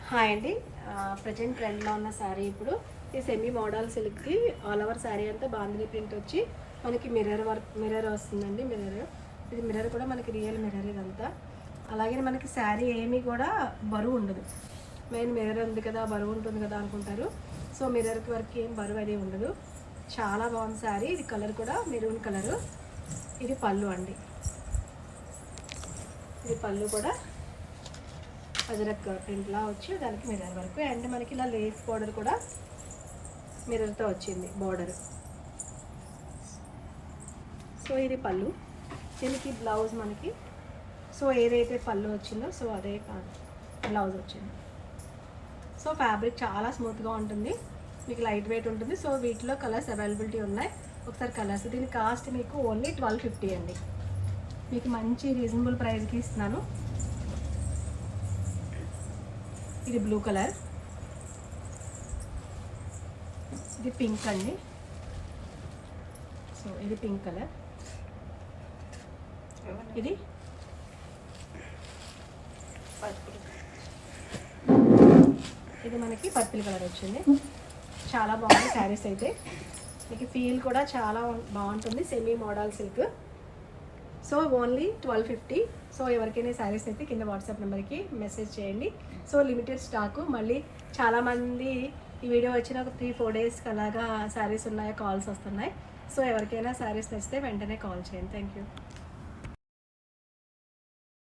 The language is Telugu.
హాయ్ అండి. ప్రజెంట్ ట్రెండ్లో ఉన్న శారీ ఇప్పుడు ఈ సెమీ మోడల్ సిల్క్కి ఆల్ ఓవర్ శారీ అంతా బాందిని ప్రింట్ వచ్చి మనకి మిర్రర్ వస్తుందండి. ఇది మిర్రర్ కూడా మనకి రియల్ మిర్రర్ ఇదంతా. అలాగే మనకి శారీ ఏమీ కూడా బరువు ఉండదు. మెయిన్ మిర్రర్ ఉంది కదా, బరువు ఉంటుంది కదా అనుకుంటారు. సో మిర్రర్కి వరకు ఏం బరువు అనేది ఉండదు. చాలా బాగుంది శారీ. ఇది కలర్ కూడా మెరూన్ కలరు. ఇది పళ్ళు అండి. ఇది పళ్ళు కూడా అజరక్ ప్రింట్లా వచ్చి దానికి మిర్రర్ వరకు, అండ్ మనకి ఇలా లేస్ బార్డర్ కూడా మిర్రర్తో వచ్చింది బార్డర్. సో ఇది పళ్ళు. దీనికి బ్లౌజ్ మనకి సో ఏదైతే పళ్ళు వచ్చిందో సో అదే బ్లౌజ్ వచ్చింది. సో ఫ్యాబ్రిక్ చాలా స్మూత్గా ఉంటుంది, మీకు లైట్ వెయిట్ ఉంటుంది. సో వీటిలో కలర్స్ అవైలబిలిటీ ఉన్నాయి. ఒకసారి కలర్స్, దీని కాస్ట్ మీకు ఓన్లీ 1250 అండి. మీకు మంచి రీజనబుల్ ప్రైస్కి ఇస్తున్నాను. ఇది బ్లూ కలర్, ఇది పింక్ అండి. సో ఇది పింక్ కలర్, ఇది ఇది మనకి పర్పుల్ కలర్ వచ్చింది. చాలా బాగుంది శారీస్ అయితే. మీకు ఫీల్ కూడా చాలా బాగుంటుంది. Semi model silk. So only 1250. So ఎవరికైనా శారీస్ అయితే కింద వాట్సాప్ నెంబర్కి మెసేజ్ చేయండి. So limited stock. మళ్ళీ చాలామంది ఈ వీడియో వచ్చిన ఒక 3-4 డేస్కి అలాగా శారీస్ ఉన్నాయి, కాల్స్ వస్తున్నాయి. సో ఎవరికైనా శారీస్ నచ్చితే వెంటనే కాల్ చేయండి. Thank you.